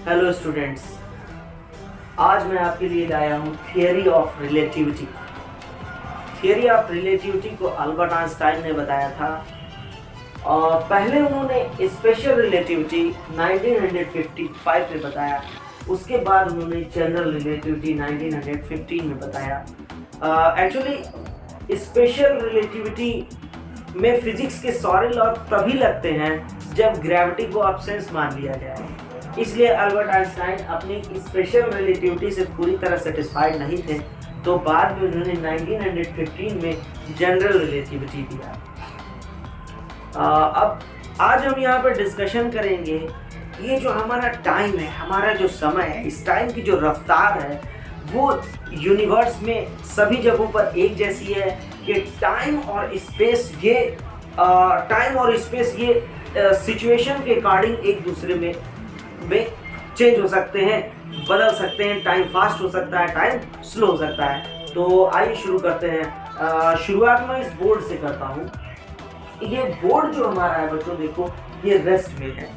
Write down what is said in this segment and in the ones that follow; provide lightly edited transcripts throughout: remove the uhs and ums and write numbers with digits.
Hello students, आज मैं आपके लिए लाया हूँ theory of relativity. Theory of relativity को अल्बर्ट आइंस्टाइन ने बताया था और पहले उन्होंने स्पेशल रिलेटिविटी 1955 में बताया। उसके बाद उन्होंने जनरल रिलेटिविटी 1915 में बताया। एक्चुअली स्पेशल रिलेटिविटी में फिजिक्स के सारे लॉ तभी लगते हैं जब ग्रेविटी को एब्सेंस मान लिया जाए। इसलिए अल्बर्ट आइंस्टाइन अपनी स्पेशल रिलेटिविटी से पूरी तरह सेटिस्फाइड नहीं थे, तो बाद में उन्होंने 1915 में जनरल रिलेटिविटी दिया। अब आज हम यहाँ पर डिस्कशन करेंगे कि ये जो हमारा टाइम है, हमारा जो समय है, इस टाइम की जो रफ्तार है वो यूनिवर्स में सभी जगहों पर एक जैसी है कि टाइम और स्पेस ये सिचुएशन के अकॉर्डिंग एक दूसरे में चेंज हो सकते हैं, बदल सकते हैं। टाइम फास्ट हो सकता है, टाइम स्लो हो सकता है। तो आइए शुरू करते हैं। शुरुआत में इस बोर्ड से करता हूँ। ये बोर्ड जो हमारा है बच्चों, देखो ये रेस्ट में है,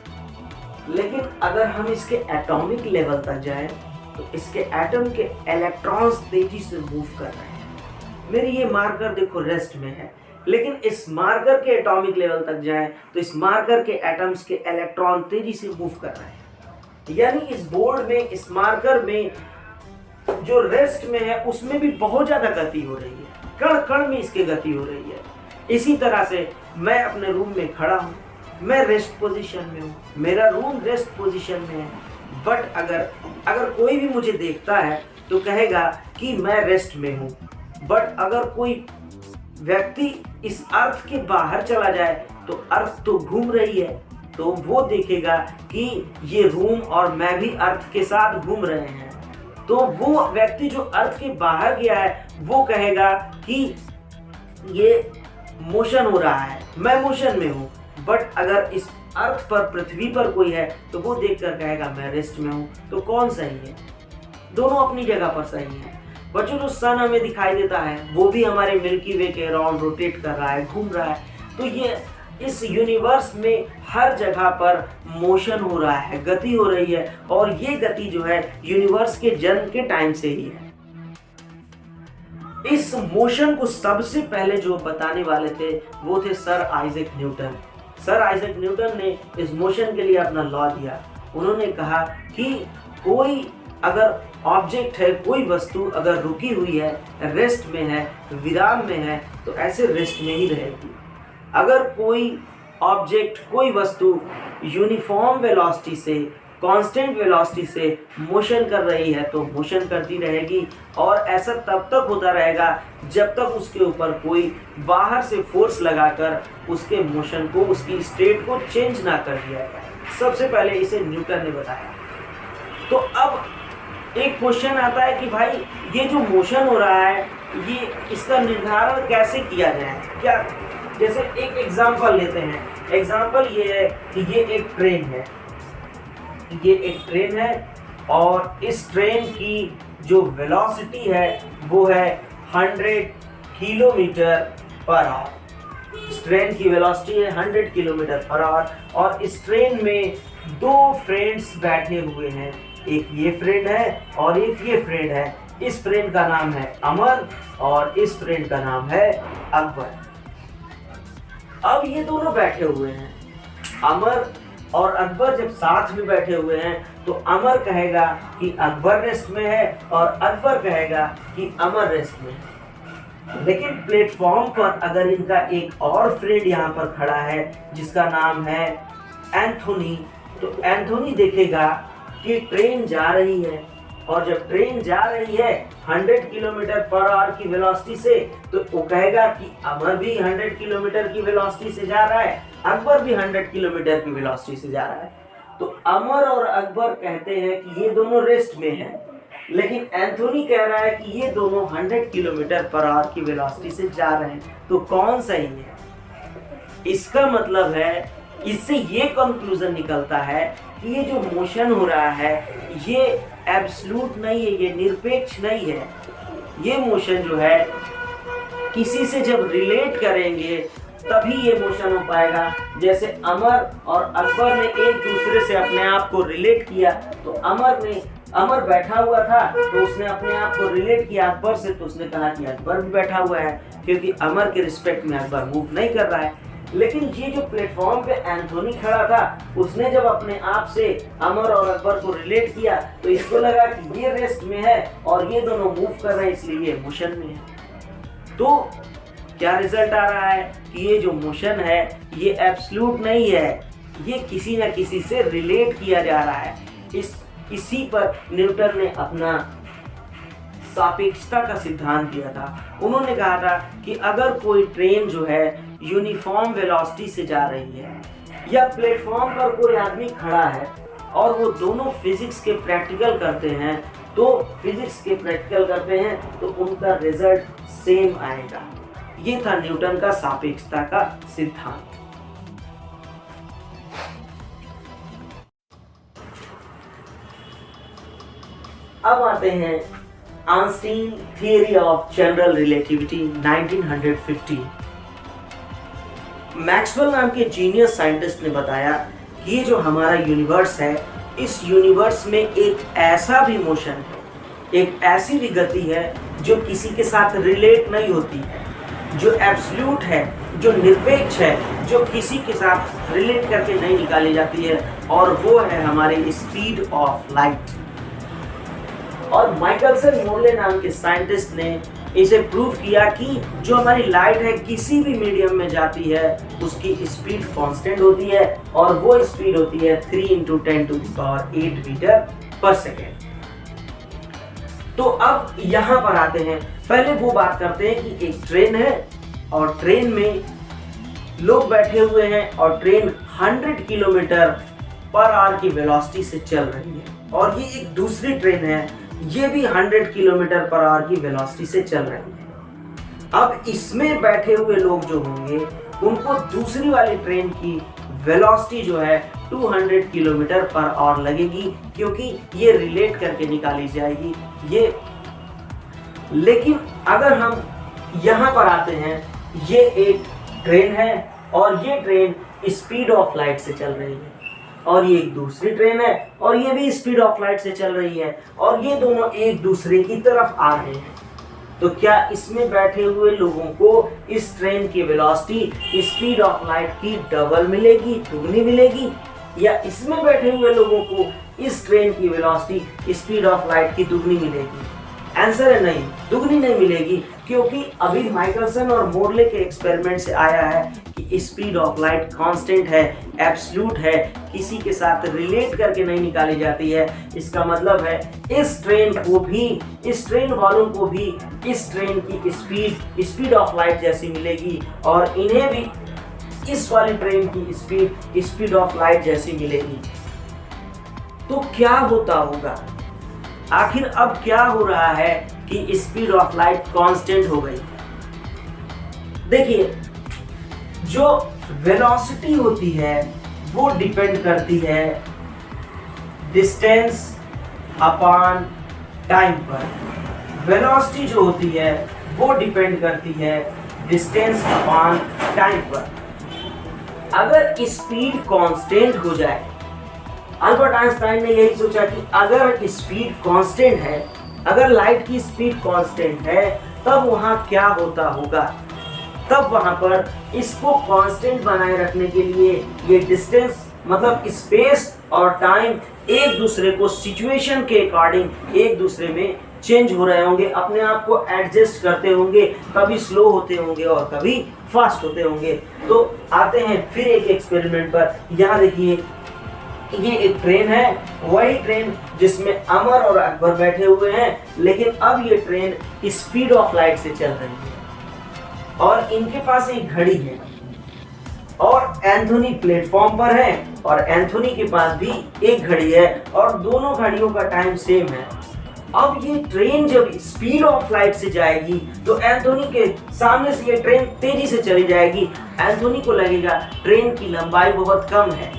लेकिन अगर हम इसके एटॉमिक लेवल तक जाएं तो इसके एटम के इलेक्ट्रॉन्स तेजी से मूव कर रहे हैं। मेरी ये मार्कर देखो रेस्ट में है, लेकिन इस मार्कर के एटॉमिक लेवल तक जाएं तो इस मार्कर के एटम्स के इलेक्ट्रॉन तेजी से मूव कर रहे हैं। यानी इस बोर्ड में, इस मार्कर में जो रेस्ट में है उसमें भी बहुत ज्यादा गति हो रही है, कण कण में इसकी गति हो रही है। इसी तरह से मैं अपने रूम में खड़ा हूँ, मैं रेस्ट पोजीशन में हूँ, मेरा रूम रेस्ट पोजीशन में है। बट अगर कोई भी मुझे देखता है तो कहेगा कि मैं रेस्ट में हूँ। बट अगर कोई व्यक्ति इस अर्थ के बाहर चला जाए तो अर्थ तो घूम रही है, तो वो देखेगा कि ये रूम और मैं भी अर्थ के साथ घूम रहे हैं। तो वो व्यक्ति जो अर्थ के बाहर गया है वो कहेगा कि ये मोशन हो रहा है, मैं मोशन में हूँ। बट अगर इस अर्थ पर, पृथ्वी पर कोई है तो वो देखकर कहेगा मैं रेस्ट में हूँ। तो कौन सही है? दोनों अपनी जगह पर सही है। बच्चों, जो सन हमें दिखाई देता है वो भी हमारे मिल्की वे के अराउंड रोटेट कर रहा है, घूम रहा है। तो ये इस यूनिवर्स में हर जगह पर मोशन हो रहा है, गति हो रही है, और ये गति जो है यूनिवर्स के जन्म के टाइम से ही है। इस मोशन को सबसे पहले जो बताने वाले थे वो थे sir Isaac Newton. Sir Isaac Newton ने इस मोशन के लिए अपना लॉ दिया। उन्होंने कहा कि कोई अगर ऑब्जेक्ट है, कोई वस्तु अगर रुकी हुई है, रेस्ट में है, विराम में है, तो ऐसे रेस्ट में ही रहेगी। अगर कोई ऑब्जेक्ट, कोई वस्तु यूनिफॉर्म वेलोसिटी से, कांस्टेंट वेलोसिटी से मोशन कर रही है तो मोशन करती रहेगी, और ऐसा तब तक होता रहेगा जब तक उसके ऊपर कोई बाहर से फोर्स लगाकर उसके मोशन को, उसकी स्टेट को चेंज ना कर दिया जाए। सबसे पहले इसे न्यूटन ने बताया। तो अब एक क्वेश्चन आता है कि भाई ये जो मोशन हो रहा है, ये इसका निर्धारण कैसे किया जाए? क्या, जैसे एक एग्जांपल लेते हैं। एग्जांपल ये है कि ये एक ट्रेन है, ये एक ट्रेन है, और इस ट्रेन की जो वेलोसिटी है वो है 100 किलोमीटर पर आवर। इस ट्रेन की वेलोसिटी है 100 किलोमीटर पर आवर, और इस ट्रेन में दो फ्रेंड्स बैठे हुए हैं। एक ये फ्रेंड है और एक ये फ्रेंड है। इस फ्रेंड का नाम है अमर और इस फ्रेंड का नाम है अकबर। अब ये दोनों बैठे हुए हैं, अमर और अकबर जब साथ में बैठे हुए हैं तो अमर कहेगा कि अकबर रेस्ट में है और अकबर कहेगा कि अमर रेस्ट में है। लेकिन प्लेटफॉर्म पर अगर इनका एक और फ्रेंड यहाँ पर खड़ा है जिसका नाम है एंथोनी, तो एंथोनी देखेगा कि ट्रेन जा रही है, और जब ट्रेन जा रही है 100 किलोमीटर पर आवर की वेलोसिटी से, तो वो कहेगा कि अमर भी 100 किलोमीटर की वेलोसिटी से जा रहा है, अकबर भी 100 किलोमीटर की वेलोसिटी से जा रहा है। तो अमर और अकबर कहते हैं कि ये दोनों रेस्ट में हैं, लेकिन एंथोनी कह रहा है कि ये दोनों 100 किलोमीटर पर आवर की वेलोसिटी से जा रहे हैं। तो कौन सही है? इसका मतलब है, इससे ये कंक्लूजन निकलता है कि ये जो मोशन हो रहा है ये एब्सोल्यूट नहीं है, ये निरपेक्ष नहीं है। ये मोशन जो है किसी से जब रिलेट करेंगे तभी ये मोशन हो पाएगा। जैसे अमर और अकबर ने एक दूसरे से अपने आप को रिलेट किया, तो अमर बैठा हुआ था तो उसने अपने आप को रिलेट किया अकबर से, तो उसने कहा कि अकबर भी बैठा हुआ है, क्योंकि अमर के रिस्पेक्ट में अकबर मूव नहीं कर रहा है। लेकिन ये जो प्लेटफॉर्म पे एंथोनी खड़ा था, उसने जब अपने आप से अमर और अकबर को रिलेट किया तो इसको लगा कि ये रेस्ट में है और ये दोनों मूव कर रहे हैं, इसलिए ये मोशन में है। तो क्या रिजल्ट आ रहा है कि ये जो मोशन है ये एब्सोल्यूट नहीं है, ये किसी न किसी से रिलेट किया जा रहा है। इसी पर न्यूटन ने अपना सापेक्षता का सिद्धांत दिया था। उन्होंने कहा था कि अगर कोई ट्रेन जो है यूनिफॉर्म वेलोसिटी से जा रही है, या प्लेटफॉर्म पर कोई आदमी खड़ा है और वो दोनों फिजिक्स के प्रैक्टिकल करते हैं, तो उनका रिजल्ट सेम आएगा। ये था न्यूटन का सापेक्षता का सिद्धांत। अब आते हैं Einstein theory of general relativity 1915। Maxwell नाम के जीनियस साइंटिस्ट ने बताया कि ये जो हमारा यूनिवर्स है, इस यूनिवर्स में एक ऐसा भी मोशन है, एक ऐसी भी गति है जो किसी के साथ रिलेट नहीं होती है, जो एब्सोल्यूट है, जो निरपेक्ष है, जो किसी के साथ रिलेट करके नहीं निकाली जाती है, और वो है हमारी स्पीड ऑफ लाइट। और माइकलसन मोर्ले नाम के साइंटिस्ट ने इसे प्रूव किया कि जो हमारी लाइट है किसी भी मीडियम में जाती है उसकी स्पीड कांस्टेंट होती है, और वो स्पीड होती है 3 × 10⁸ मीटर पर सेकेंड। तो अब यहाँ पर आते हैं, पहले वो बात करते हैं कि एक ट्रेन है और ट्रेन में लोग बैठे हुए हैं और ट्रेन 100 किलोमीटर/आवर की वेलोसिटी से चल रही है, और ये एक दूसरी ट्रेन है, ये भी 100 किलोमीटर/आवर की वेलोसिटी से चल रही है। अब इसमें बैठे हुए लोग जो होंगे उनको दूसरी वाली ट्रेन की वेलोसिटी जो है 200 किलोमीटर/आवर लगेगी, क्योंकि ये रिलेट करके निकाली जाएगी ये। लेकिन अगर हम यहाँ पर आते हैं, ये एक ट्रेन है और ये ट्रेन स्पीड ऑफ लाइट से चल रही है, और ये एक दूसरी ट्रेन है और ये भी स्पीड ऑफ लाइट से चल रही है, और ये दोनों एक दूसरे की तरफ आ रहे हैं। तो क्या इसमें बैठे हुए लोगों को इस ट्रेन की वेलोसिटी स्पीड ऑफ लाइट की डबल मिलेगी, दुगनी मिलेगी, या इसमें बैठे हुए लोगों को इस ट्रेन की वेलोसिटी स्पीड ऑफ लाइट की दुगनी मिलेगी? आंसर है नहीं, दुगनी नहीं मिलेगी, क्योंकि अभी माइकलसन और मोर्ले के एक्सपेरिमेंट से आया है कि स्पीड ऑफ लाइट कांस्टेंट है, एब्सोल्यूट है, किसी के साथ रिलेट करके नहीं निकाली जाती है। इसका मतलब है इस ट्रेन वालों को भी इस ट्रेन की स्पीड ऑफ लाइट जैसी मिलेगी, और इन्हें भी इस वाली ट्रेन की स्पीड ऑफ लाइट जैसी मिलेगी। तो क्या होता होगा आखिर? अब क्या हो रहा है कि स्पीड ऑफ लाइट कांस्टेंट हो गई? देखिए, जो वेलोसिटी होती है वो डिपेंड करती है डिस्टेंस अपॉन टाइम पर। वेलोसिटी जो होती है वो डिपेंड करती है डिस्टेंस अपॉन टाइम पर। अगर स्पीड कांस्टेंट हो जाए, अल्बर्ट आइंस्टाइन ने यही सोचा कि अगर स्पीड कांस्टेंट है, अगर लाइट की स्पीड कांस्टेंट है, तब वहां क्या होता होगा? तब वहां पर इसको कांस्टेंट बनाए रखने के लिए ये डिस्टेंस, मतलब स्पेस और टाइम, एक दूसरे को सिचुएशन के अकॉर्डिंग एक दूसरे में चेंज हो रहे होंगे, अपने आप को एडजस्ट करते होंगे, कभी स्लो होते होंगे और कभी फास्ट होते होंगे। तो आते हैं फिर एक एक्सपेरिमेंट पर। यहाँ देखिए, ये एक ट्रेन है, वही ट्रेन जिसमें अमर और अकबर बैठे हुए हैं, लेकिन अब ये ट्रेन स्पीड ऑफ लाइट से चल रही है, और इनके पास एक घड़ी है, और एंथोनी प्लेटफॉर्म पर है, और एंथोनी के पास भी एक घड़ी है, और दोनों घड़ियों का टाइम सेम है। अब ये ट्रेन जब स्पीड ऑफ लाइट से जाएगी तो एंथोनी के सामने से ये ट्रेन तेजी से चली जाएगी। एंथोनी को लगेगा ट्रेन की लंबाई बहुत कम है,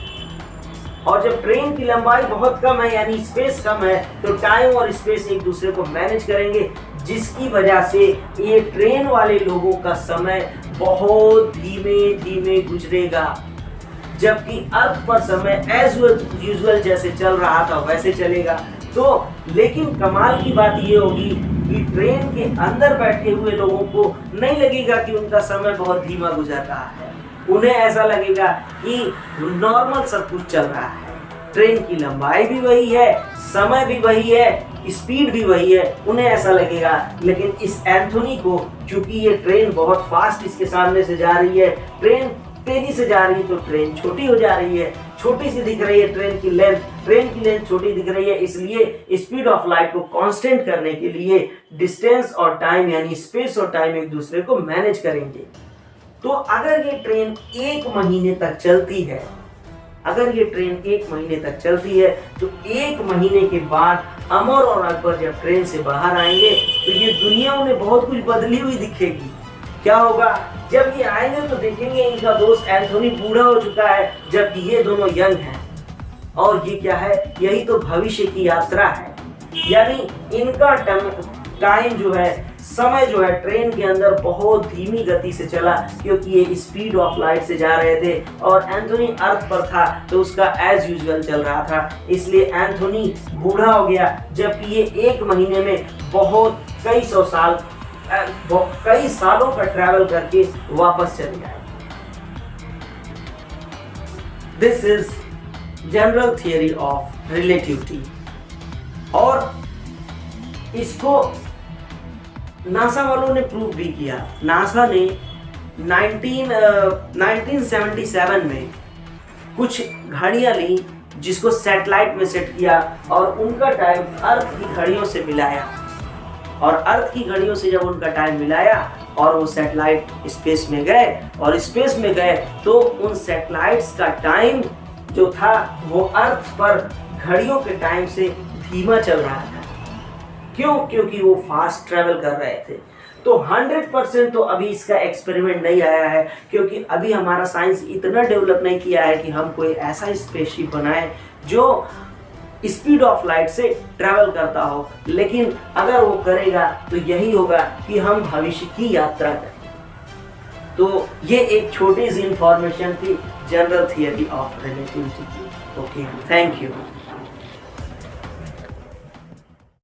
और जब ट्रेन की लंबाई बहुत कम है यानी स्पेस कम है, तो टाइम और स्पेस एक दूसरे को मैनेज करेंगे, जिसकी वजह से ये ट्रेन वाले लोगों का समय बहुत धीमे धीमे गुजरेगा, जबकि अर्थ पर समय एज यूजुअल जैसे चल रहा था वैसे चलेगा। तो लेकिन कमाल की बात ये होगी कि ट्रेन के अंदर बैठे हुए लोगों को नहीं लगेगा कि उनका समय बहुत धीमा गुजर रहा है, उन्हें ऐसा लगेगा कि नॉर्मल सब कुछ चल रहा है। ट्रेन की लंबाई भी वही है, समय भी वही है, स्पीड भी वही है, उन्हें ऐसा लगेगा। लेकिन इस एंथोनी को, चूंकि ये ट्रेन बहुत फास्ट इसके सामने से जा रही है, ट्रेन तेजी से जा रही है, तो ट्रेन छोटी हो जा रही है, छोटी सी दिख रही है ट्रेन की लेंथ छोटी दिख रही है। इसलिए स्पीड ऑफ लाइट को कांस्टेंट करने के लिए डिस्टेंस और टाइम यानी स्पेस और टाइम एक दूसरे को मैनेज करेंगे। तो अगर ये ट्रेन 1 महीने तक चलती है, तो 1 महीने के बाद अमर और अकबर जब ट्रेन से बाहर आएंगे तो ये दुनिया उन्हें बहुत कुछ बदली हुई दिखेगी। क्या होगा? जब ये आएंगे तो देखेंगे इनका दोस्त एंथोनी बूढ़ा हो चुका है, जबकि ये दोनों यंग हैं। और ये क्या है? यही तो भविष्य की यात्रा है। यानी इनका टाइम जो है, समय जो है, ट्रेन के अंदर बहुत धीमी गति से चला, क्योंकि ये स्पीड ऑफ लाइट से जा रहे थे और एंथोनी अर्थ पर था तो उसका एज यूजुअल चल रहा था। इसलिए एंथोनी बूढ़ा हो गया, जबकि ये 1 महीने में बहुत कई सालों का ट्रैवल करके वापस चले आए। This is general theory of relativity. और इसको नासा वालों ने प्रूव भी किया। नासा ने 1977 में कुछ घड़ियां ली जिसको सैटेलाइट में सेट किया और उनका टाइम अर्थ की घड़ियों से मिलाया। और अर्थ की घड़ियों से जब उनका टाइम मिलाया और वो सैटेलाइट स्पेस में गए तो उन सैटेलाइट्स का टाइम जो था वो अर्थ पर घड़ियों के टाइम से धीमा चल रहा था। क्यों? क्योंकि वो फास्ट ट्रैवल कर रहे थे। तो 100% तो अभी इसका एक्सपेरिमेंट नहीं आया है, क्योंकि अभी हमारा साइंस इतना डेवलप नहीं किया है कि हम कोई ऐसा स्पेसशिप बनाए जो स्पीड ऑफ लाइट से ट्रैवल करता हो। लेकिन अगर वो करेगा तो यही होगा कि हम भविष्य की यात्रा करें। तो ये एक छोटी सी इंफॉर्मेशन थी जनरल थियरी ऑफ रिलेटिविटी की। Okay, thank you.